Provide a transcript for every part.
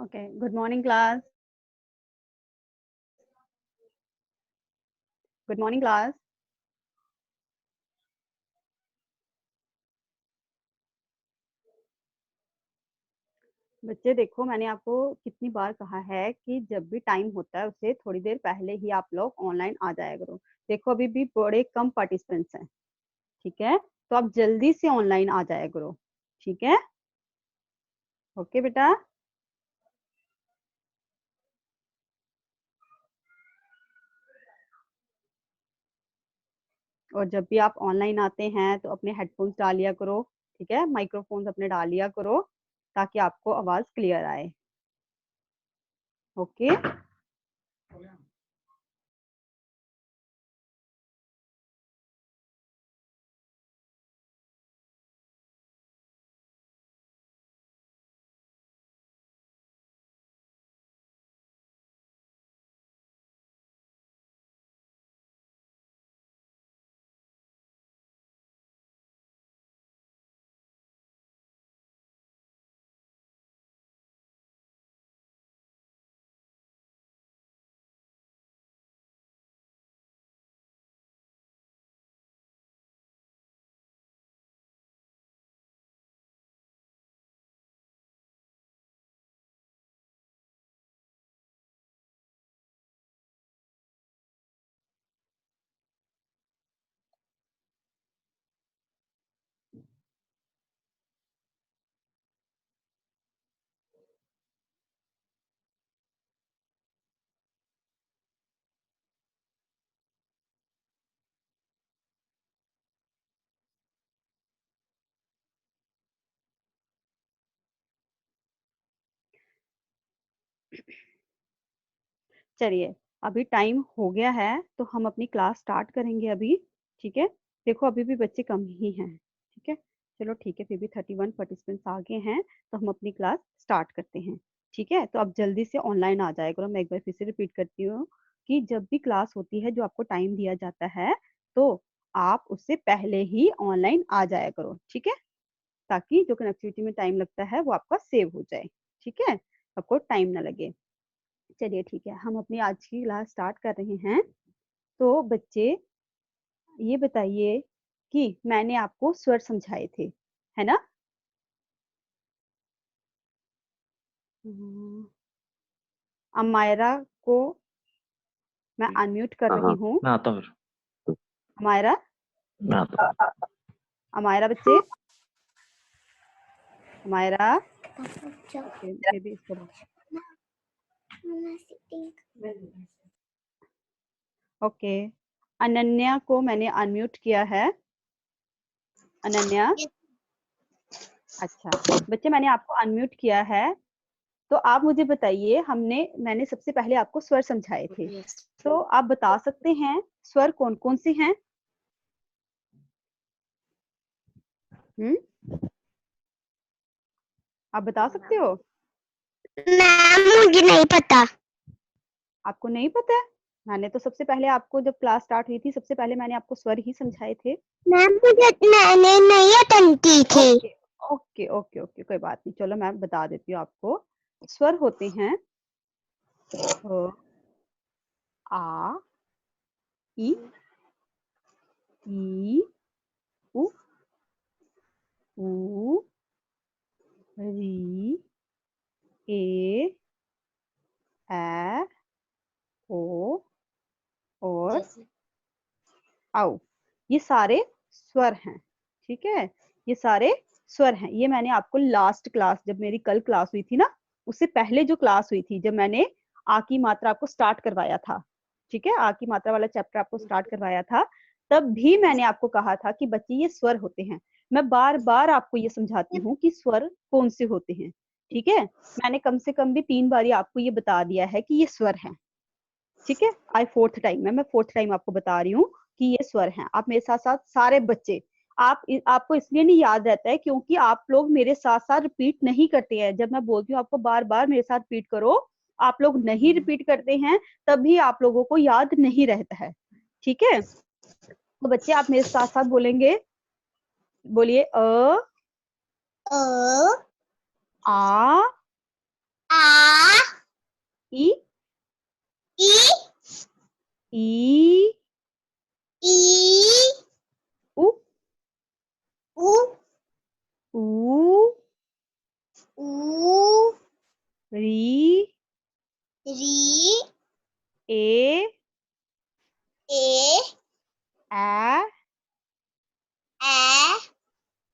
Okay, good morning class. Good morning class. बच्चे देखो, मैंने आपको कितनी बार कहा है कि जब भी टाइम होता है उससे थोड़ी देर पहले ही आप लोग ऑनलाइन आ जाया करो। देखो अभी भी बड़े कम पार्टिसिपेंट्स हैं, ठीक है? तो आप जल्दी से ऑनलाइन आ जाया करो, ठीक है? ओके बेटा। और जब भी आप ऑनलाइन आते हैं तो अपने हेडफोन्स डाल लिया करो, ठीक है? माइक्रोफोन्स अपने डाल लिया करो ताकि आपको आवाज क्लियर आए। ओके? चलिए, अभी टाइम हो गया है तो हम अपनी क्लास स्टार्ट करेंगे अभी, ठीक है? देखो अभी भी बच्चे कम ही हैं, ठीक है? चलो ठीक है, फिर भी 31 पार्टिसिपेंट्स आगे हैं तो हम अपनी क्लास स्टार्ट करते हैं, ठीक है? तो आप जल्दी से ऑनलाइन आ जाया करो। मैं एक बार फिर से रिपीट करती हूँ कि जब भी क्लास होती है जो आपको टाइम दिया जाता है तो आप उससे पहले ही ऑनलाइन आ जाया करो, ठीक है? ताकि जो कनेक्टिविटी में टाइम लगता है वो आपका सेव हो जाए, ठीक है? आपको टाइम ना लगे। चलिए ठीक है, हम अपनी आज की क्लास स्टार्ट कर रहे हैं। तो बच्चे ये बताइए कि मैंने आपको स्वर समझाए थे, है ना? अमायरा को मैं अनम्यूट कर रही हाँ हूँ। मैं आता हूँ फिर अमायरा, मैं आता हूँ। अमायरा बच्चे, अमायरा। ओके, मे बी इसको ओके। अनन्या को मैंने अनम्यूट किया है। अनन्या, अच्छा बच्चे मैंने आपको अनम्यूट किया है। तो आप मुझे बताइए, मैंने सबसे पहले आपको स्वर समझाए थे, तो आप बता सकते हैं स्वर कौन कौन से हैं? आप बता सकते हो? मैम मुझे नहीं पता। आपको नहीं पता है? मैंने तो सबसे पहले आपको जब क्लास स्टार्ट हुई थी सबसे पहले मैंने आपको स्वर ही समझाए थे। मैम मैंने नहीं अटेंड की थी। ओके ओके ओके ओके, कोई बात नहीं, चलो मैं बता देती हूँ आपको। स्वर होते हैं आ, ई, उ, ऊ, री, ए, ऐ, ओ और आओ। ये सारे स्वर हैं, ठीक है? ये सारे स्वर हैं। ये मैंने आपको लास्ट क्लास, जब मेरी कल क्लास हुई थी ना, उससे पहले जो क्लास हुई थी, जब मैंने आ की मात्रा आपको स्टार्ट करवाया था, ठीक है? आ की मात्रा वाला चैप्टर आपको स्टार्ट करवाया था, तब भी मैंने आपको कहा था कि बच्चे ये स्वर होते हैं। मैं बार बार आपको ये समझाती हूँ कि स्वर कौन से होते हैं, ठीक है? मैंने कम से कम भी 3 बार आपको ये बता दिया है कि ये स्वर हैं, ठीक है? आज फोर्थ टाइम है, मैं फोर्थ टाइम आपको बता रही हूँ कि ये स्वर हैं। आप मेरे साथ साथ सारे बच्चे, आपको इसलिए नहीं याद रहता है क्योंकि आप लोग मेरे साथ साथ रिपीट नहीं करते हैं। जब मैं बोलती हूँ आपको बार बार मेरे साथ रिपीट करो, आप लोग नहीं रिपीट करते हैं, तभी आप लोगों को याद नहीं रहता है, ठीक है? तो बच्चे आप मेरे साथ साथ बोलेंगे, बोलिए आ, आ ई ई ई ई उ उ ऊ ऊ री री ए ए ए ए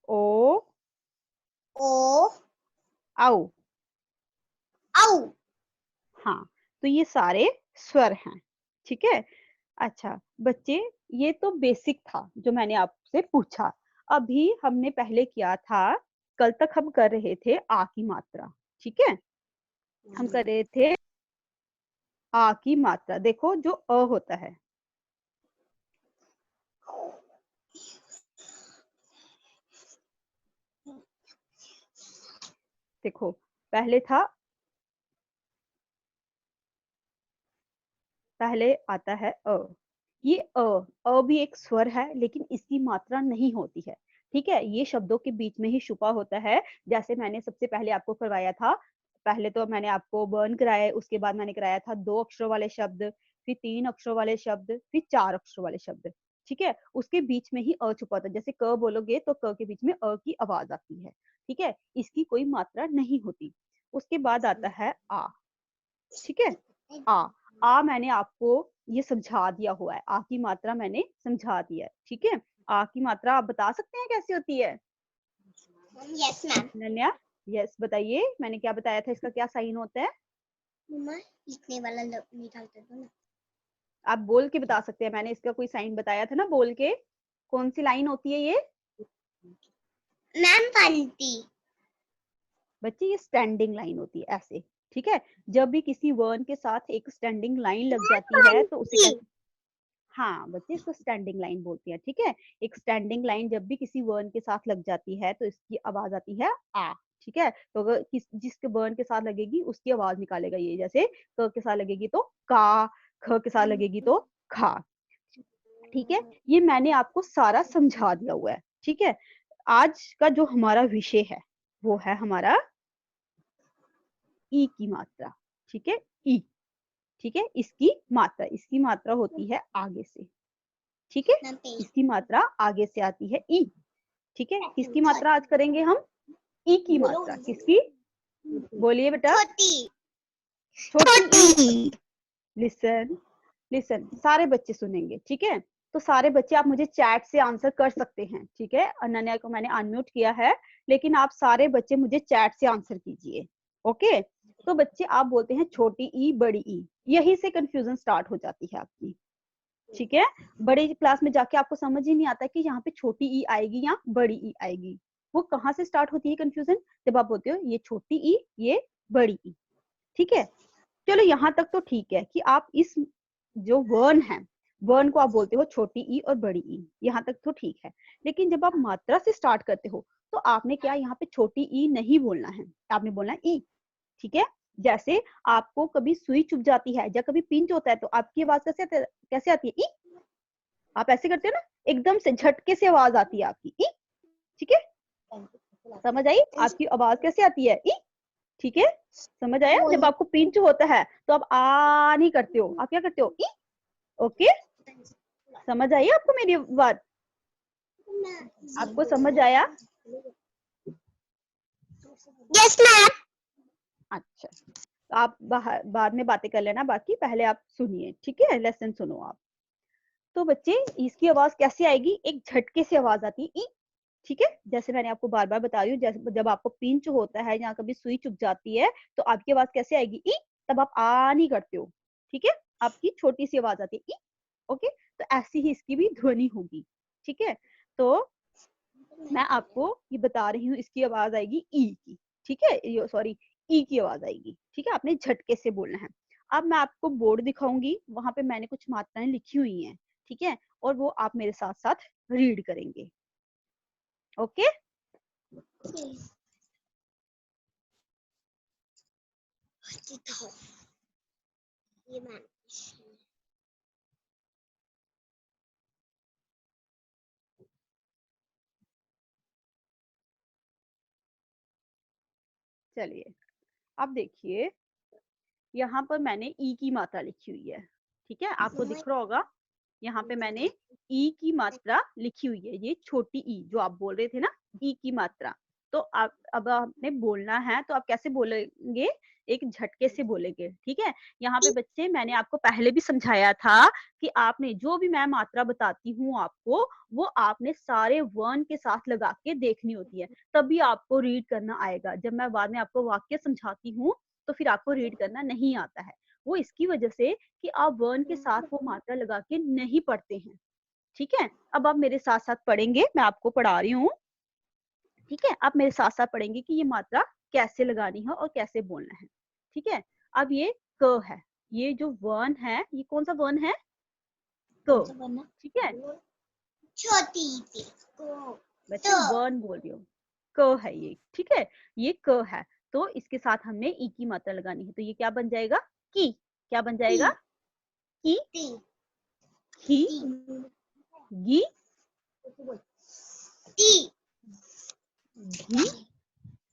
ओ ओ औ। औ। हाँ, तो ये सारे स्वर हैं, ठीक है। अच्छा बच्चे, ये तो बेसिक था जो मैंने आपसे पूछा। अभी हमने पहले किया था, कल तक हम कर रहे थे आ की मात्रा, ठीक है। हम कर रहे थे आ की मात्रा। देखो जो अ होता है, देखो पहले था, पहले आता है अ। ये अ भी एक स्वर है, लेकिन इसकी मात्रा नहीं होती है, ठीक है। ये शब्दों के बीच में ही छुपा होता है। जैसे मैंने सबसे पहले आपको करवाया था, पहले तो मैंने आपको बर्न कराया, उसके बाद मैंने कराया था 2 अक्षरों वाले शब्द, फिर 3 अक्षरों वाले शब्द, फिर 4 अक्षरों वाले शब्द, ठीक है। उसके बीच में ही अ छुपा होता है। जैसे क बोलोगे तो क के बीच में अ की आवाज आती है, ठीक है। इसकी कोई मात्रा नहीं होती। उसके बाद आता है आ, ठीक है। आ मैंने आपको ये समझा दिया हुआ है, आ की मात्रा मैंने समझा दिया है, ठीक है। आ की मात्रा आप बता सकते हैं कैसी होती है? Yes ma'am. अनन्या, यस बताइए, मैंने क्या बताया था, इसका क्या साइन होता है? मम्मा लिखने वाला निकाल दो ना। आप बोल के बता सकते हैं, मैंने इसका कोई साइन बताया था ना बोल के। कौन सी लाइन होती है ये? मैम पंक्ति। बच्चे ये स्टैंडिंग लाइन होती है, ऐसे, ठीक है। जब भी किसी वर्ण के साथ एक स्टैंडिंग लाइन लग जाती है तो उसे कहते, हाँ बच्चे इसको स्टैंडिंग लाइन बोलती है, ठीक है। एक स्टैंडिंग लाइन जब भी किसी वर्ण के साथ लग जाती है तो इसकी आवाज आती है आ, ठीक है। तो अगर जिसके वर्ण के साथ लगेगी उसकी आवाज निकालेगा ये, जैसे क के साथ लगेगी तो का, ख के साथ लगेगी तो खा, ठीक है। ये मैंने आपको सारा समझा दिया हुआ है, ठीक है। आज का जो हमारा विषय है वो है हमारा ई की मात्रा, ठीक है। ई, ठीक है। इसकी मात्रा होती है आगे से, ठीक है। इसकी मात्रा आगे से आती है ई, ठीक है। किसकी मात्रा आज करेंगे हम? ई की मात्रा। किसकी? बोलिए बेटा। छोटी छोटी ई। छोटी। लिसन, लिसन, सारे बच्चे सुनेंगे, ठीक है। तो सारे बच्चे आप मुझे चैट से आंसर कर सकते हैं, ठीक है। अनन्या को मैंने अनम्यूट किया है, लेकिन आप सारे बच्चे मुझे चैट से आंसर कीजिए, ओके। तो बच्चे आप बोलते हैं छोटी ई बड़ी ई, यही से कंफ्यूजन स्टार्ट हो जाती है आपकी, ठीक है। बड़े क्लास में जाके आपको समझ ही नहीं आता कि यहाँ पे छोटी ई आएगी या बड़ी ई आएगी। वो कहाँ से स्टार्ट होती है कंफ्यूजन? जब आप बोलते हो ये छोटी ई, ये बड़ी ई, ठीक है। चलो यहाँ तक तो ठीक है कि आप इस जो वर्ण है, वर्ण को आप बोलते हो छोटी ई और बड़ी ई, यहाँ तक तो ठीक है। लेकिन जब आप मात्रा से स्टार्ट करते हो तो आपने क्या यहाँ पे छोटी ई नहीं बोलना है, आपने बोलना है ई, ठीक है। जैसे आपको कभी सुई चुभ जाती है या कभी पिंच होता है तो आपकी आवाज कैसे आती है? ई। आप ऐसे करते हो ना, एकदम से झटके से आवाज आती है आपकी ई, ठीक है। समझ आई? आपकी आवाज कैसे आती है? ई, ठीक है। समझ आया? जब आपको पिंच होता है तो आप आ नहीं करते हो, आप क्या करते हो? ई, ओके। समझ आई आपको मेरी बात? आपको समझ आया? Yes ma'am. अच्छा, तो आप बाद में बातें कर लेना, बाकी पहले आप सुनिए, ठीक है। लेसन सुनो आप। तो बच्चे इसकी आवाज कैसे आएगी? एक झटके से आवाज आती है ई, ठीक है। जैसे मैंने आपको बार बार बता रही हूँ, जैसे जब आपको पिंच होता है या कभी सुई चुभ जाती है तो आपकी आवाज कैसे आएगी? ई। तब आप आ नहीं करते हो, ठीक है। आपकी छोटी सी आवाज आती है ई, ओके। तो ऐसी ही इसकी भी ध्वनि होगी, ठीक है। तो मैं आपको ये बता रही हूँ, इसकी आवाज आएगी ई की, ठीक है। सॉरी, ई की आवाज आएगी, ठीक है। आपने झटके से बोलना है। अब मैं आपको बोर्ड दिखाऊंगी, वहां पे मैंने कुछ मात्राएं लिखी हुई हैं, ठीक है। और वो आप मेरे साथ साथ रीड करेंगे, ओके। ये मैम। चलिए, अब देखिए यहाँ पर मैंने ई की मात्रा लिखी हुई है, ठीक है, आपको दिख रहा होगा यहाँ पे मैंने ई की मात्रा लिखी हुई है, ये छोटी ई जो आप बोल रहे थे ना, ई की मात्रा। तो आप अब आपने बोलना है तो आप कैसे बोलेंगे, एक झटके से बोलेंगे, ठीक है। यहाँ पे बच्चे मैंने आपको पहले भी समझाया था कि आपने जो भी मैं मात्रा बताती हूँ आपको, वो आपने सारे वर्ण के साथ लगा के देखनी होती है, तभी आपको रीड करना आएगा। जब मैं बाद में आपको वाक्य समझाती हूँ तो फिर आपको रीड करना नहीं आता है, वो इसकी वजह से कि आप वर्ण के साथ वो मात्रा लगा के नहीं पढ़ते हैं, ठीक है। अब आप मेरे साथ साथ पढ़ेंगे, मैं आपको पढ़ा रही हूँ, ठीक है। आप मेरे साथ साथ पढ़ेंगे कि ये मात्रा कैसे लगानी है और कैसे बोलना है, ठीक है। अब ये क है, ये जो वर्ण है, ये कौन सा वर्ण है, क, ठीक है। छोटी सी को बच्चे वर्ण बोल रही हूँ, क है ये, ठीक है, ये क है। तो इसके साथ हमने ई की मात्रा लगानी है, तो ये क्या बन जाएगा, की। क्या बन जाएगा, की, ही, गी, घी,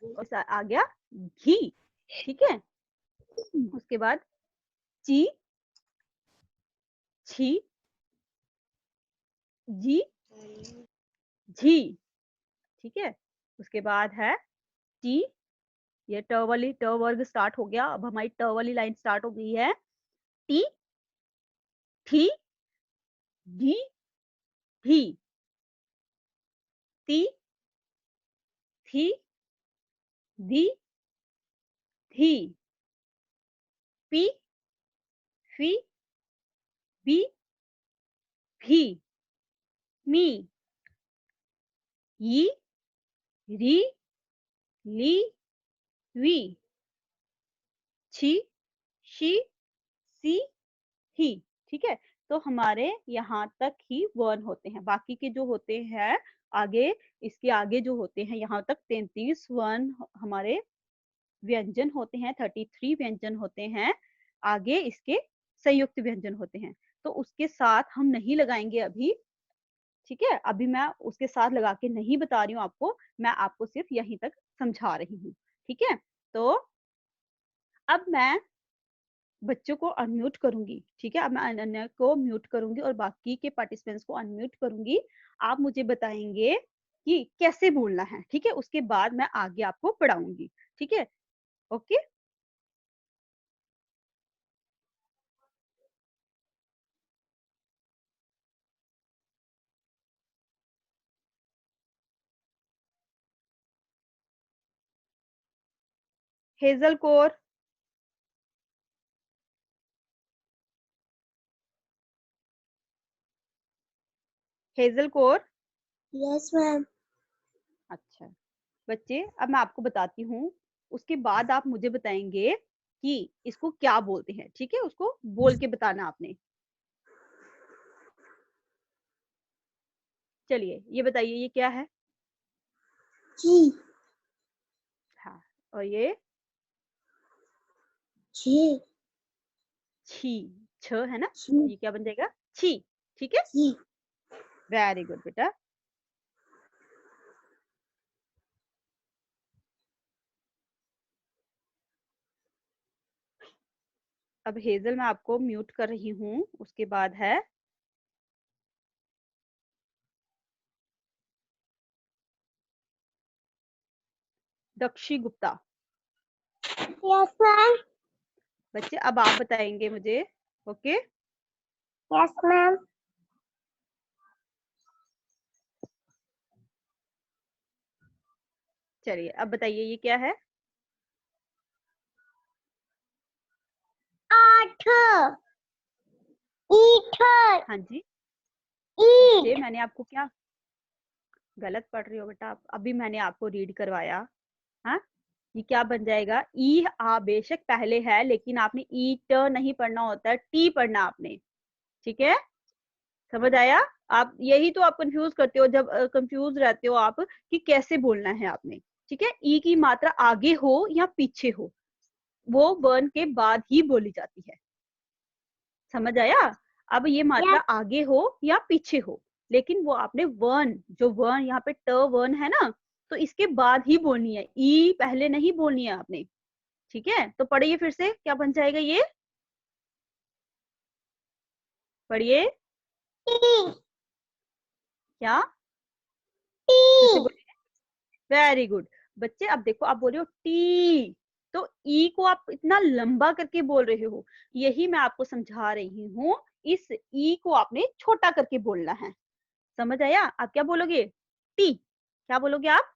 और आ गया घी, ठीक है। उसके बाद ची, छी, जी, झी, ठीक है। उसके बाद है टी, ये ट वाली, ट वर्ग स्टार्ट हो गया, अब हमारी ट वाली लाइन स्टार्ट हो गई है, टी, थी, डी, भी, ती, थी, दी, थी, पी, फी, बी, भी, मी, यी, री, ली, वी, छी, शी, सी, ही, ठीक है। तो हमारे यहाँ तक ही वर्ण होते हैं, बाकी के जो होते हैं आगे, इसके आगे जो होते हैं यहाँ तक 33 वर्ण हमारे व्यंजन होते हैं, 33 व्यंजन होते हैं, आगे इसके संयुक्त व्यंजन होते हैं। तो उसके साथ हम नहीं लगाएंगे अभी, ठीक है। अभी मैं उसके साथ लगा के नहीं बता रही हूँ आपको, मैं आपको सिर्फ यहीं तक समझा रही हूँ, ठीक है। तो अब मैं बच्चों को अनम्यूट करूंगी, ठीक है। अब मैं अनन्या को म्यूट करूंगी और बाकी के पार्टिसिपेंट्स को अनम्यूट करूंगी। आप मुझे बताएंगे कि कैसे बोलना है, ठीक है। उसके बाद मैं आगे आपको पढ़ाऊंगी, ठीक है। Okay. Hazel Kaur, hazel Kaur. Yes ma'am. अच्छा बच्चे, अब मैं आपको बताती हूँ, उसके बाद आप मुझे बताएंगे कि इसको क्या बोलते हैं, ठीक है। उसको बोल के बताना आपने। चलिए ये बताइए, ये क्या है, जी, हाँ, और ये जी, छी, छ है ना, जी, ये क्या बन जाएगा, छी, ठीक है। जी। वेरी गुड बेटा। अब हेजल मैं आपको म्यूट कर रही हूँ, उसके बाद है दक्षी गुप्ता। Yes ma'am. बच्चे अब आप बताएंगे मुझे, ओके। Yes ma'am. चलिए अब बताइए ये क्या है, आठ, ईठ, हाँ जी। ईट। बच्चे मैंने आपको क्या, गलत पढ़ रही हो बेटा आप, अभी मैंने आपको रीड करवाया, हाँ। ये क्या बन जाएगा, ई आ बेशक पहले है, लेकिन आपने ई ट नहीं पढ़ना होता है, टी पढ़ना आपने, ठीक है। समझ आया। आप यही तो आप कंफ्यूज करते हो, जब कंफ्यूज रहते हो आप कि कैसे बोलना है आपने, ठीक है। ई की मात्रा आगे हो या पीछे हो, वो वर्ण के बाद ही बोली जाती है, समझ आया। अब ये मात्रा आगे हो या पीछे हो, लेकिन वो आपने वर्ण, जो वर्ण यहाँ पे ट वर्ण है ना, तो इसके बाद ही बोलनी है, ई पहले नहीं बोलनी है आपने, ठीक है, तो पढ़िए फिर से, क्या बन जाएगा ये? पढ़िए, क्या? फिर से बोलिए। वेरी गुड बच्चे। अब देखो, आप बोल रहे हो टी, तो ई को आप इतना लंबा करके बोल रहे हो, यही मैं आपको समझा रही हूँ। इस ई को आपने छोटा करके बोलना है। समझ आया? आप क्या बोलोगे? टी। क्या बोलोगे आप?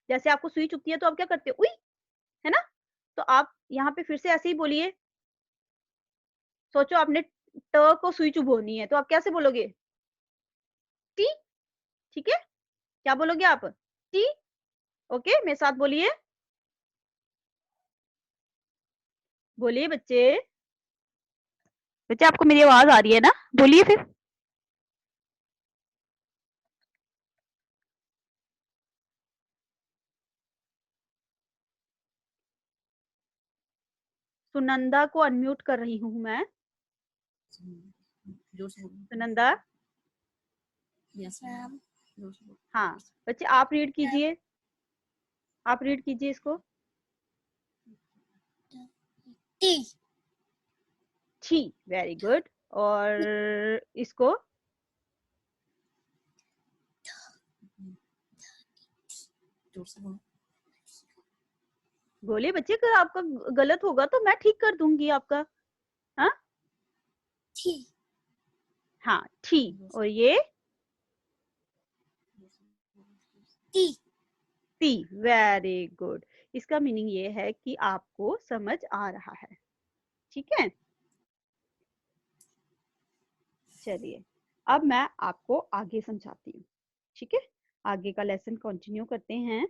जैसे आपको सुई चुभती है तो आप क्या करते हो? उई, है ना? तो आप यहाँ पे फिर से ऐसे ही बोलिए। सोचो आपने ट को सुई चुभोनी है, तो आप कैसे बोलोगे? टी। ठीक है? क्या बोलोगे आप? टी। ओके, मेरे साथ बोलिए। बोलिए बच्चे। बच्चे, आपको मेरी आवाज आ रही है ना? बोलिए फिर। सुनंदा को अनम्यूट कर रही हूँ मैं। सुनंदा। Yes ma'am. हाँ बच्चे, आप रीड कीजिए। आप रीड कीजिए इसको। टी। T, very good. और इसको? बोलिए बच्चे, अगर आपका गलत होगा तो मैं ठीक कर दूंगी आपका। हाँ टी। हाँ, टी। और ये? टी। T, very good. इसका मीनिंग ये है कि आपको समझ आ रहा है। ठीक है, चलिए अब मैं आपको आगे समझाती हूँ। ठीक है, आगे का लेसन कंटिन्यू करते हैं।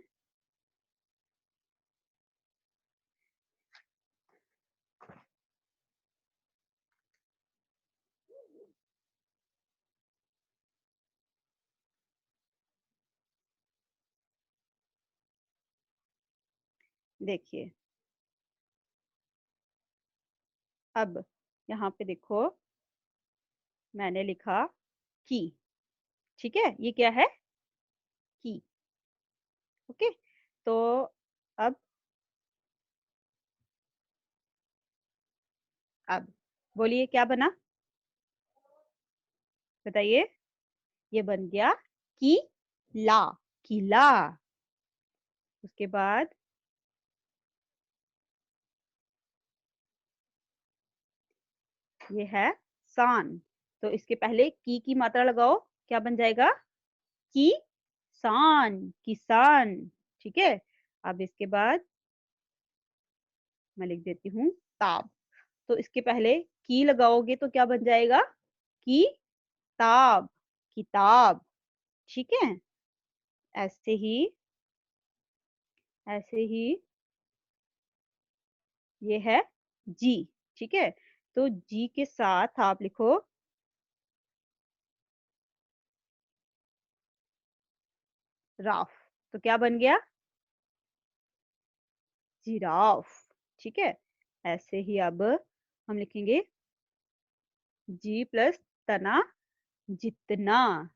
देखिए, अब यहाँ पे देखो, मैंने लिखा की। ठीक है, ये क्या है? की। ओके, तो अब अब बोलिए क्या बना? बताइए। ये बन गया की ला, किला। उसके बाद ये है सान, तो इसके पहले की मात्रा लगाओ, क्या बन जाएगा? की सान, किसान। ठीक है, अब इसके बाद मैं लिख देती हूँ ताब, तो इसके पहले की लगाओगे तो क्या बन जाएगा? की ताब, किताब। ठीक है, ऐसे ही ऐसे ही ये है जी। ठीक है, तो जी के साथ आप लिखो राफ, तो क्या बन गया? जिराफ। ठीक है, ऐसे ही अब हम लिखेंगे जी प्लस तना, जितना।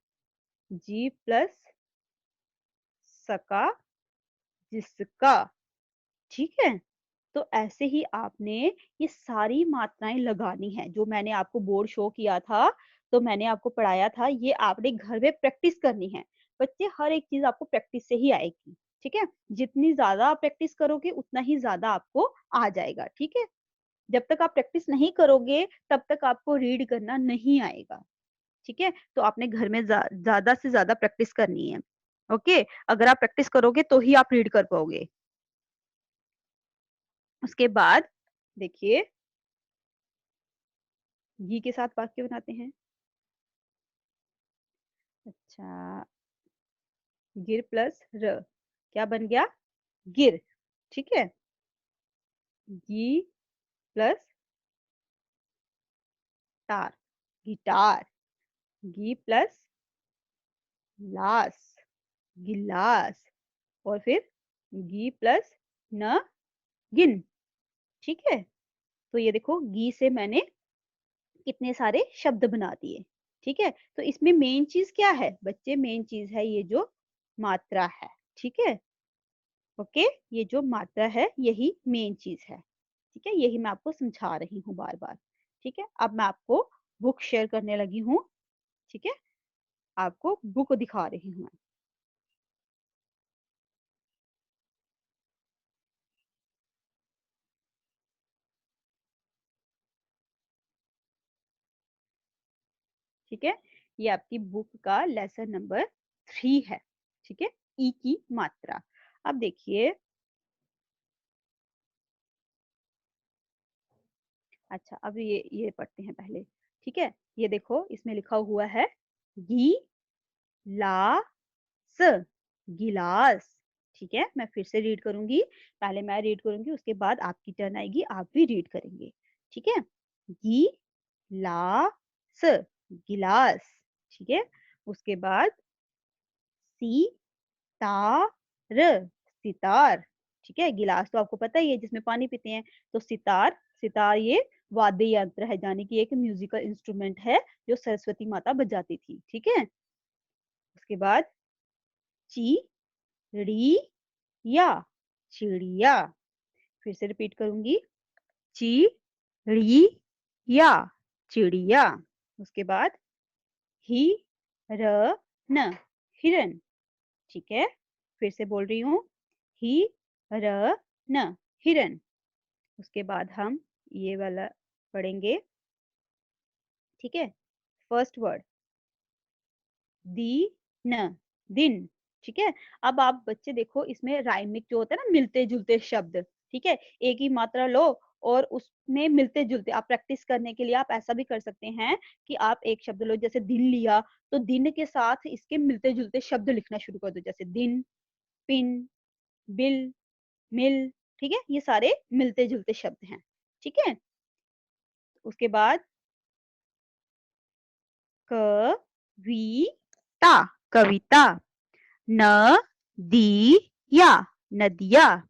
जी प्लस सका, जिसका। ठीक है, तो ऐसे ही आपने ये सारी मात्राएं लगानी है, जो मैंने आपको बोर्ड शो किया था, तो मैंने आपको पढ़ाया था, ये आपने घर में प्रैक्टिस करनी है। बच्चे, हर एक चीज आपको प्रैक्टिस से ही आएगी। ठीक है, जितनी ज्यादा आप प्रैक्टिस करोगे उतना ही ज्यादा आपको आ जाएगा। ठीक है, जब तक आप प्रैक्टिस नहीं करोगे तब तक आपको रीड करना नहीं आएगा। ठीक है, तो आपने घर में ज्यादा से ज्यादा प्रैक्टिस करनी है। ओके, अगर आप प्रैक्टिस करोगे तो ही आप रीड कर पाओगे। उसके बाद देखिए, घी के साथ वाक्य बनाते हैं। अच्छा, गिर प्लस र, क्या बन गया? गिर। ठीक है, गी प्लस टार, गिटार। गी प्लस लास, गिलास। और फिर गी प्लस न, गिन। ठीक है, तो ये देखो, गी से मैंने कितने सारे शब्द बना दिए। ठीक है, तो इसमें मेन चीज क्या है बच्चे? मेन चीज है ये जो मात्रा है। ठीक है, ओके, ये जो मात्रा है यही मेन चीज है। ठीक है, यही मैं आपको समझा रही हूँ बार बार। ठीक है, अब मैं आपको बुक शेयर करने लगी हूँ। ठीक है, आपको बुक दिखा रही हूँ मैं। ठीक है, ये आपकी बुक का लेसन नंबर 3 है। ठीक है, ई की मात्रा। अब देखिए, अच्छा अब ये पढ़ते हैं पहले। ठीक है, ये देखो इसमें लिखा हुआ है गी ला स, गिलास। ठीक है, मैं फिर से रीड करूंगी। पहले मैं रीड करूंगी, उसके बाद आपकी टर्न आएगी, आप भी रीड करेंगे। ठीक है, गी ला स, गिलास। ठीक है, उसके बाद सी ता र, सितार। ठीक है, गिलास तो आपको पता ही है जिसमें पानी पीते हैं। तो सितार, सितार ये वाद्य यंत्र है, यानी कि एक म्यूजिकल इंस्ट्रूमेंट है जो सरस्वती माता बजाती थी। ठीक है, उसके बाद ची ड़ी या, चिड़िया। फिर से रिपीट करूंगी, ची ड़ी या, चिड़िया। उसके बाद ही र न, हिरन। ठीक है, फिर से बोल रही हूँ, ही र न, हिरन। उसके बाद हम ये वाला पढ़ेंगे। ठीक है, फर्स्ट वर्ड दी न, दिन। ठीक है, अब आप बच्चे देखो, इसमें राइमिक जो होता है ना, मिलते जुलते शब्द। ठीक है, एक ही मात्रा लो और उसमें मिलते जुलते, आप प्रैक्टिस करने के लिए आप ऐसा भी कर सकते हैं कि आप एक शब्द लो, जैसे दिन लिया, तो दिन के साथ इसके मिलते जुलते शब्द लिखना शुरू कर दो, जैसे दिन, पिन, बिल, मिल। ठीक है, ये सारे मिलते जुलते शब्द हैं। ठीक है, उसके बाद कविता, कविता। न दी या, नदिया।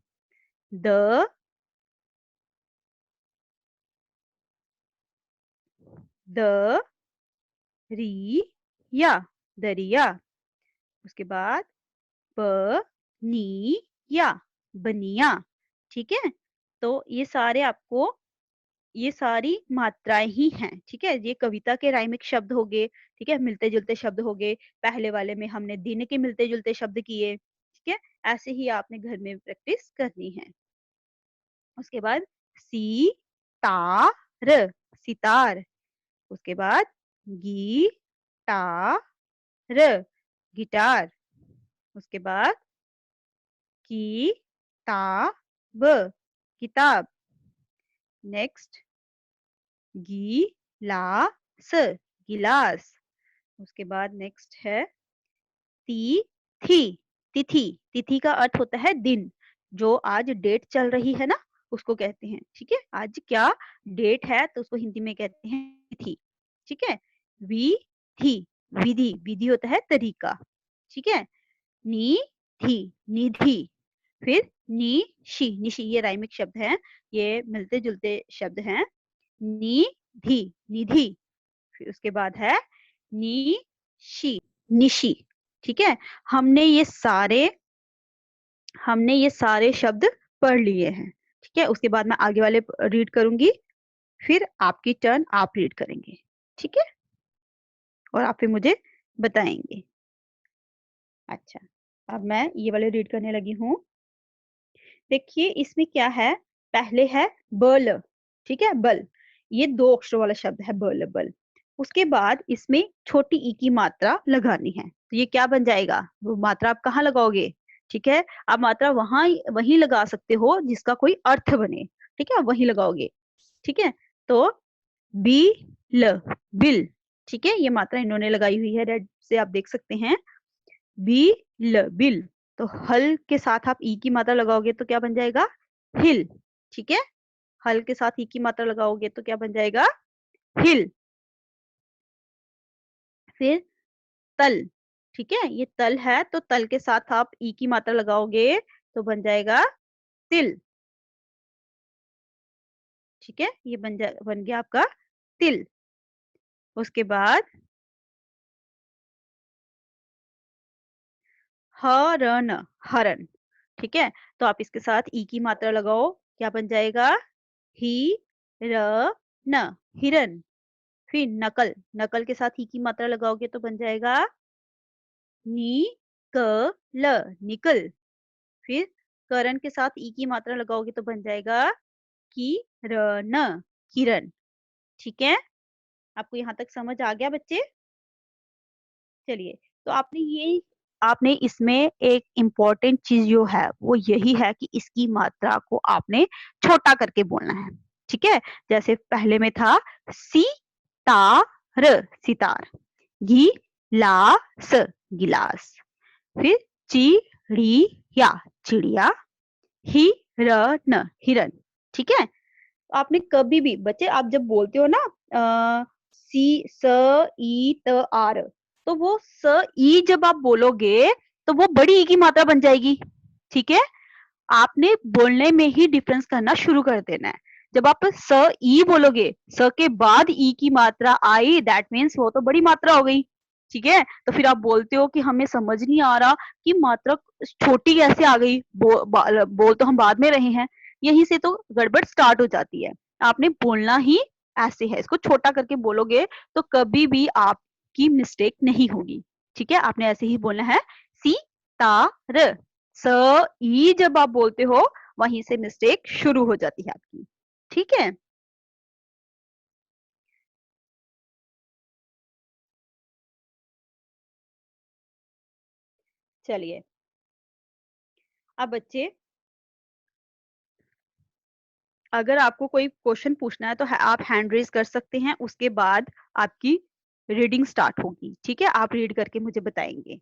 द द री या, दरिया। उसके बाद ब नी या, बनिया। ठीक है, तो ये सारे आपको, ये सारी मात्राएं ही हैं। ठीक है, ये कविता के राइमिक शब्द हो गए। ठीक है, मिलते जुलते शब्द हो गए। पहले वाले में हमने दिन के मिलते जुलते शब्द किए। ठीक है, ऐसे ही आपने घर में प्रैक्टिस करनी है। उसके बाद सी ता र, सितार। उसके बाद गी टा र, गिटार। उसके बाद की ता ब, किताब। नेक्स्ट गी ला स, गिलास। उसके बाद नेक्स्ट है ती थी, तिथि। तिथि का अर्थ होता है दिन। जो आज डेट चल रही है ना, उसको कहते हैं। ठीक है, आज क्या डेट है, तो उसको हिंदी में कहते हैं तिथि। ठीक है, वि थी, विधि। विधि होता है तरीका। ठीक है, नी थी, निधि। फिर निशी, निशी ये राइमिक शब्द है, ये मिलते जुलते शब्द हैं। निधि, निधि। फिर उसके बाद है निशी, निशी। ठीक है, हमने ये सारे हमने ये सारे शब्द पढ़ लिए हैं। ठीक है, उसके बाद मैं आगे वाले रीड करूंगी, फिर आपकी टर्न, आप रीड करेंगे। ठीक है, और आप फिर मुझे बताएंगे। अच्छा, अब मैं ये वाले रीड करने लगी हूँ। देखिए इसमें क्या है, पहले है बल। ठीक है, बल, ये 2 अक्षरों वाला शब्द है, बल, बल। उसके बाद इसमें छोटी ई की मात्रा लगानी है, तो ये क्या बन जाएगा, वो मात्रा आप कहाँ लगाओगे। ठीक है, आप मात्रा वहीं लगा सकते हो जिसका कोई अर्थ बने। ठीक है, वहीं लगाओगे। ठीक है, तो बी ल, बिल। ठीक है, ये मात्रा इन्होंने लगाई हुई है, रेड से आप देख सकते हैं, बी ल, बिल। तो हल के साथ आप ई की मात्रा लगाओगे तो क्या बन जाएगा, हिल। ठीक है, हल के साथ ई की मात्रा लगाओगे तो क्या बन जाएगा, हिल। फिर तल। ठीक है, ये तल है, तो तल के साथ आप ई की मात्रा लगाओगे तो बन जाएगा तिल। ठीक है, ये बन गया आपका तिल। उसके बाद हरन, हरन। ठीक है, तो आप इसके साथ ई की मात्रा लगाओ, क्या बन जाएगा? ही र न, हिरन। फिर नकल, नकल के साथ ई की मात्रा लगाओगे तो बन जाएगा नी क ल, निकल। फिर करण के साथ ई की मात्रा लगाओगे तो बन जाएगा की र न, किरण। ठीक है, आपको यहाँ तक समझ आ गया बच्चे? चलिए, तो आपने इसमें एक इम्पोर्टेंट चीज जो है वो यही है कि इसकी मात्रा को आपने छोटा करके बोलना है। ठीक है, जैसे पहले में था सी ता र, सितार। गिलास, गिलास। फिर चिड़िया, चिड़िया। हिरन, हिरन। ठीक है, तो आपने कभी भी बच्चे आप जब बोलते हो ना सी स ई त आर, तो वो स ई जब आप बोलोगे तो वो बड़ी ई की मात्रा बन जाएगी। ठीक है, आपने बोलने में ही डिफरेंस करना शुरू कर देना है। जब आप स ई बोलोगे, स के बाद ई की मात्रा आई, दैट मीन्स वो तो बड़ी मात्रा हो गई। ठीक है, तो फिर आप बोलते हो कि हमें समझ नहीं आ रहा कि मात्रा छोटी कैसे आ गई, बोल तो हम बाद में रहे हैं। यहीं से तो गड़बड़ स्टार्ट हो जाती है। आपने बोलना ही ऐसे है, इसको छोटा करके बोलोगे तो कभी भी आपकी मिस्टेक नहीं होगी। ठीक है, आपने ऐसे ही बोलना है सी ता र। स ई जब आप बोलते हो वहीं से मिस्टेक शुरू हो जाती है आपकी। ठीक है, चलिए अब बच्चे अगर आपको कोई क्वेश्चन पूछना है तो आप हैंड रेज कर सकते हैं, उसके बाद आपकी रीडिंग स्टार्ट होगी। ठीक है, आप रीड करके मुझे बताएंगे।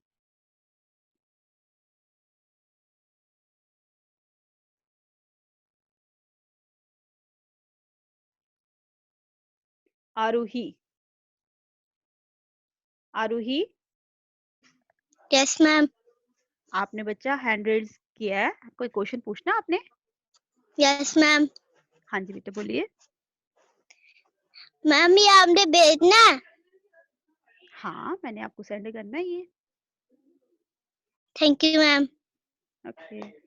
आरूही, आरूही, यस मैम। आपने बच्चा हैंड रेज किया है, कोई क्वेश्चन पूछना आपने? Yes ma'am. हाँ जी बेटा बोलिए। मैम ये आपने भेजना है? हाँ, मैंने आपको सेंड करना है ये। Thank you ma'am. ओके,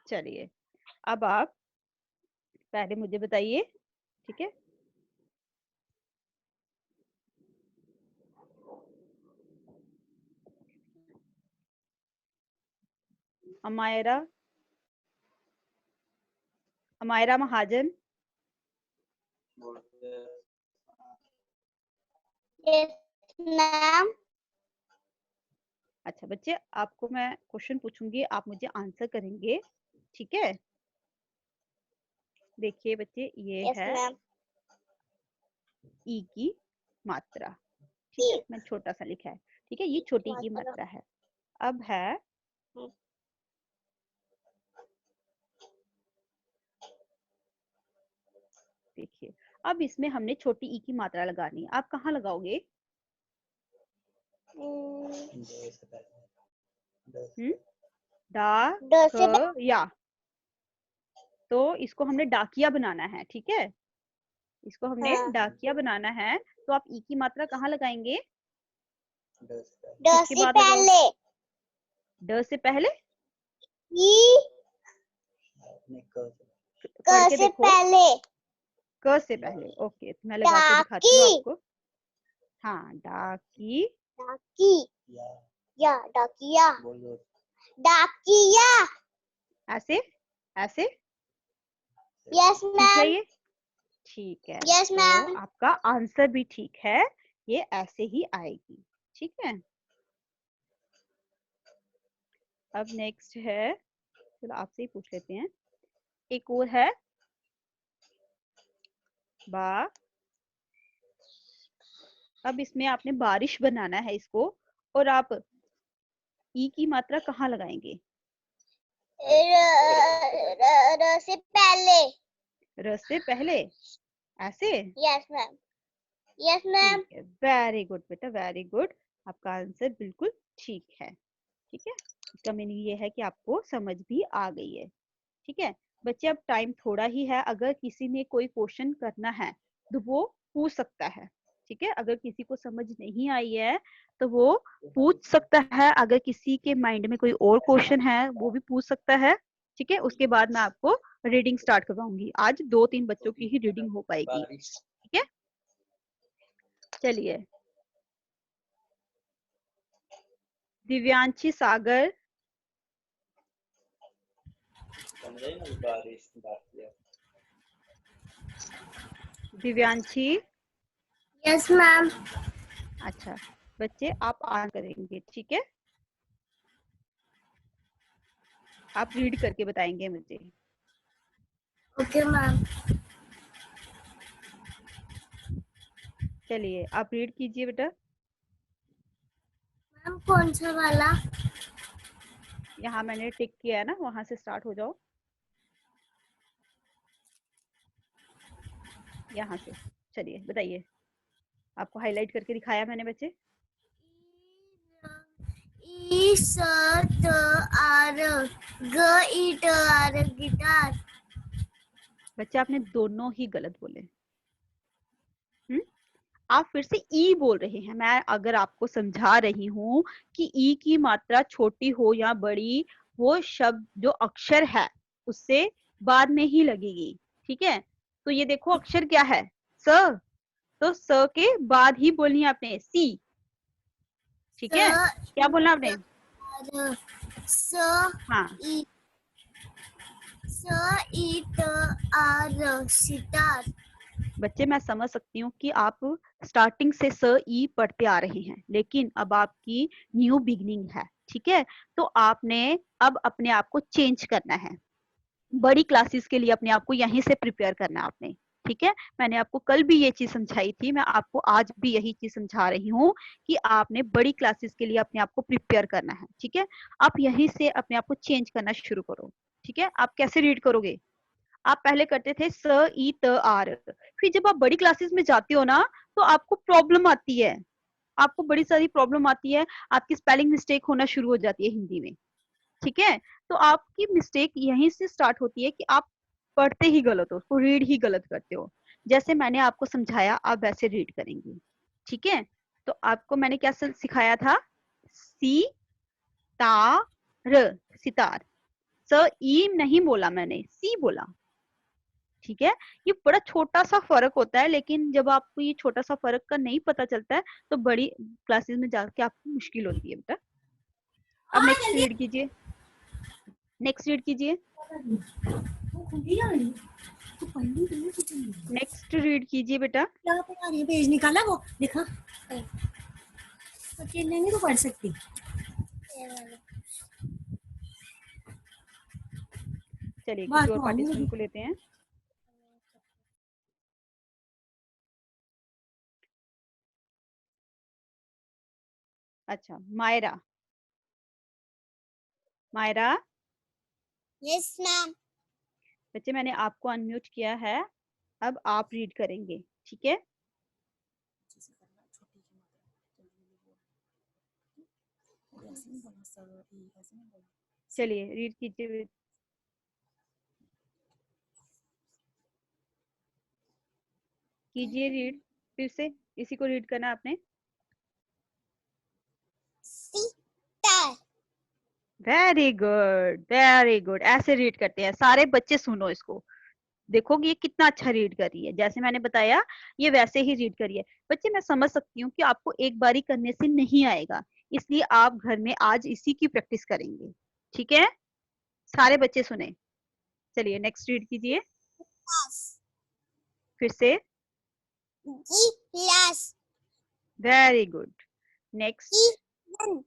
चलिए अब आप पहले मुझे बताइए। ठीक है, अमायरा, अमायरा महाजन। Yes ma'am. अच्छा बच्चे, आपको मैं क्वेश्चन पूछूंगी, आप मुझे आंसर करेंगे। ठीक है, देखिए बच्चे ये यस है मैम। ई की मात्रा। ठीक है, मैं छोटा सा लिखा है। ठीक है, ये छोटी की मात्रा है। अब है देखिए, अब इसमें हमने छोटी ई की मात्रा लगानी है। आप कहाँ लगाओगे? डा ड से क या, तो इसको हमने डाकिया बनाना है। ठीक है, इसको हमने हाँ। डाकिया बनाना है, तो आप ई की मात्रा कहाँ लगाएंगे? ड किसके से बाद लगाओ? पहले। ड से पहले, ई क पढ़ के से देखो। पहले। क से पहले, ओके, तो मैं लगा के दिखाती हूँ डाकी। आपको। हाँ, डाकी, डाकी या डाकिया। डाकिया। ऐसे ऐसे। यस ठीक है मैम। ये? ठीक है, यस तो मैम। आपका आंसर भी ठीक है, ये ऐसे ही आएगी। ठीक है, अब नेक्स्ट है, चलो आपसे ही पूछ लेते हैं। एक और है बा। अब इसमें आपने बारिश बनाना है इसको, और आप ई की मात्रा कहाँ लगाएंगे? र से पहले। र से पहले, ऐसे। Yes ma'am. Yes ma'am. ठीक है, वेरी गुड बेटा, वेरी गुड। आपका आंसर बिल्कुल ठीक है। ठीक है, इसका मीनिंग ये है कि आपको समझ भी आ गई है। ठीक है बच्चे, अब टाइम थोड़ा ही है, अगर किसी ने कोई क्वेश्चन करना है तो वो पूछ सकता है। ठीक है, अगर किसी को समझ नहीं आई है तो वो पूछ सकता है, अगर किसी के माइंड में कोई और क्वेश्चन है वो भी पूछ सकता है। ठीक है, उसके बाद मैं आपको रीडिंग स्टार्ट करवाऊंगी। आज 2-3 बच्चों की ही रीडिंग हो पाएगी। ठीक है, चलिए। दिव्यांशी सागर, दिव्यांशी। Yes ma'am. अच्छा बच्चे, आप ऑन करेंगे, ठीक है, आप रीड करके बताएंगे मुझे। Okay ma'am. चलिए आप रीड कीजिए बेटा। मैम कौन सा वाला? यहाँ मैंने टिक किया है ना, वहां से स्टार्ट हो जाओ, यहाँ से। चलिए बताइए, आपको हाईलाइट करके दिखाया मैंने बच्चे। ई स त आर ग ई ट आर गिटार। बच्चे आपने दोनों ही गलत बोले। आप फिर से ई बोल रहे हैं। मैं अगर आपको समझा रही हूँ कि ई की मात्रा छोटी हो या बड़ी, वो शब्द जो अक्षर है उससे बाद में ही लगेगी। ठीक है, तो ये देखो अक्षर क्या है, स, तो स के बाद ही बोलनी है आपने सी। ठीक है, क्या बोलना आपने? स हाँ ई त आर सितार। बच्चे, मैं समझ सकती हूँ कि आप स्टार्टिंग से स ई पढ़ते आ रहे हैं, लेकिन अब आपकी न्यू बिगनिंग है। ठीक है, तो आपने अब अपने आप को चेंज करना है, बड़ी क्लासेस के लिए अपने आप को यहीं से प्रिपेयर करना है आपने। ठीक है, मैंने आपको कल भी ये चीज समझाई थी, मैं आपको आज भी यही चीज समझा रही हूँ कि आपने बड़ी क्लासेस के लिए अपने आप को प्रिपेयर करना है। ठीक है, आप यहीं से अपने आप को चेंज करना शुरू करो। ठीक है, आप कैसे रीड करोगे? आप पहले करते थे स ई त आर, फिर जब आप बड़ी क्लासेस में जाते हो ना तो आपको प्रॉब्लम आती है, आपको बड़ी सारी प्रॉब्लम आती है, आपकी स्पेलिंग मिस्टेक होना शुरू हो जाती है हिंदी में। ठीक है, तो आपकी मिस्टेक यहीं से स्टार्ट होती है कि आप पढ़ते ही गलत हो, उसको रीड ही गलत करते हो। जैसे मैंने आपको समझाया आप वैसे रीड करेंगे। ठीक है, तो आपको मैंने क्या सिखाया था? सी ता र, सितार। स ई नहीं बोला मैंने, सी बोला। ठीक है, ये बड़ा छोटा सा फर्क होता है, लेकिन जब आपको ये छोटा सा फर्क का नहीं पता चलता है तो बड़ी क्लासेस में जाके आपको मुश्किल होती है बेटा। अब नेक्स्ट रीड कीजिए, नेक्स्ट रीड कीजिए, नेक्स्ट रीड कीजिए बेटा। पेज निकाला वो देखा, अकेले नहीं तो पढ़ सकती। चलिए किसी और पार्टिसिपेंट को लेते हैं। अच्छा मायरा, मायरा। Yes ma'am. बच्चे मैंने आपको अनम्यूट किया है, अब आप रीड करेंगे। ठीक है, चलिए रीड कीजिए, कीजिए रीड, फिर से इसी को रीड करना आपने। Sitar. Very good, very good, ऐसे रीड करते हैं सारे बच्चे। सुनो इसको, देखो कि ये कितना अच्छा रीड कर रही है, जैसे मैंने बताया ये वैसे ही रीड करिए। बच्चे मैं समझ सकती हूँ कि आपको एक बारी करने से नहीं आएगा, इसलिए आप घर में आज इसी की प्रैक्टिस करेंगे। ठीक है, सारे बच्चे सुने। चलिए नेक्स्ट रीड कीजिए फिर से। गिलास। Very good, next. हिरन।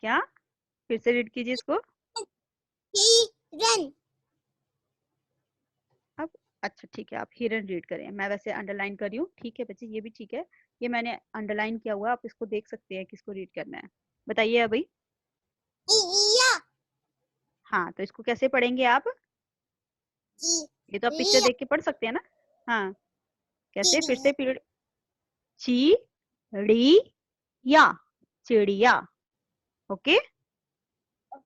क्या? फिर से रीड कीजिए इसको। हिरन। अब अच्छा ठीक है, आप हिरन रीड करें, मैं वैसे अंडरलाइन कर रही हूँ। ठीक है बच्चे, ये भी ठीक है, ये मैंने अंडरलाइन किया हुआ है, आप इसको देख सकते हैं किसको रीड करना है। बताइए अभी। इया। हाँ, तो इसको कैसे पढ़ेंगे आप? ये तो आप पिक्चर लिया। देख के पढ़ सकते हैं ना। हाँ, कैसे? फिर से पीरियड। चिड़िया, चिड़िया। ओके,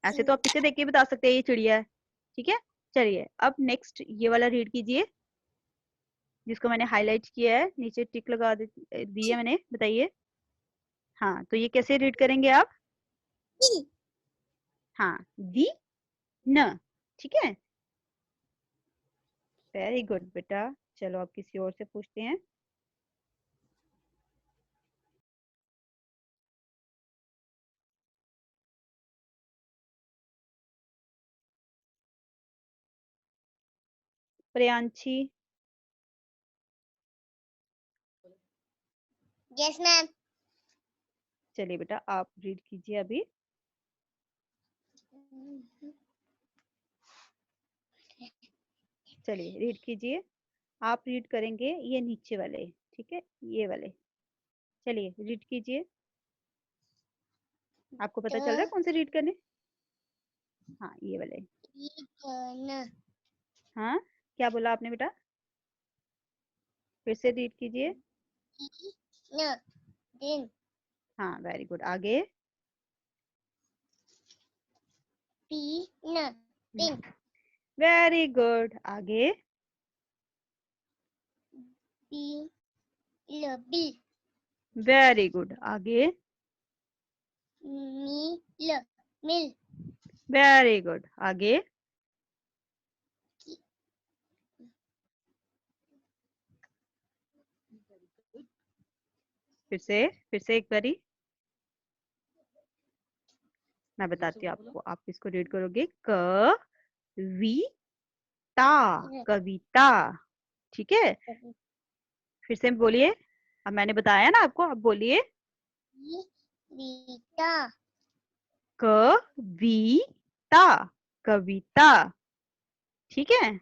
ऐसे तो आप पिक्चर देख के बता सकते हैं ये चिड़िया है। ठीक है। चलिए अब नेक्स्ट ये वाला रीड कीजिए, जिसको मैंने हाईलाइट किया है, नीचे टिक लगा दी है मैंने। बताइए। हाँ, तो ये कैसे रीड करेंगे आप? हाँ, दी न। ठीक है, वेरी गुड बेटा। चलो अब किसी और से पूछते हैं। प्रियांशी। Yes ma'am. चलिए बेटा, आप रीड कीजिए अभी। चलिए रीड कीजिए। आप रीड करेंगे ये नीचे वाले, ठीक है, ये वाले। चलिए रीड कीजिए। आपको पता चल रहा है कौन से रीड करने? हाँ, ये वाले। हाँ, क्या बोला आपने बेटा? फिर से रीड कीजिए। हाँ, वेरी गुड। आगे। Very good. आगे। Very good. आगे। Very good. आगे। फिर से एक बारी मैं बताती हूँ आपको। आप इसको रीड करोगे कविता, कविता। ठीक है, फिर से बोलिए। अब मैंने बताया ना आपको, अब बोलिए। कविता, कविता। ठीक है,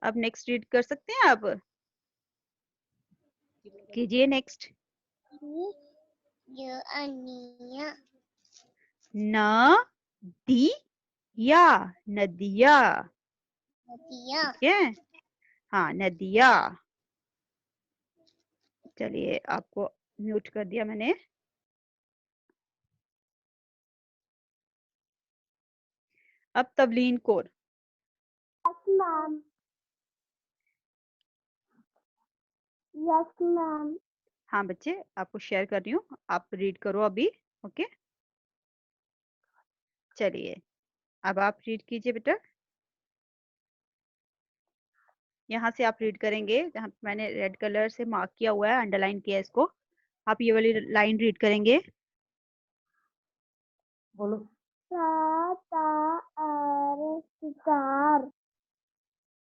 अब नेक्स्ट रीड कर सकते हैं आप। कीजिए नेक्स्ट। नदिया, नदिया। ठीक है, हाँ, नदिया। चलिए आपको म्यूट कर दिया मैंने। अब Tavleen Kaur. Ma'am. Yes ma'am. हाँ बच्चे, आपको शेयर कर रही हूँ, आप रीड करो अभी। ओके, चलिए अब आप रीड कीजिए बेटा। यहाँ से आप रीड करेंगे जहाँ पे मैंने रेड कलर से मार्क किया हुआ है, अंडरलाइन किया है इसको। आप ये वाली लाइन रीड करेंगे। बोलो। सा ता आर सितार।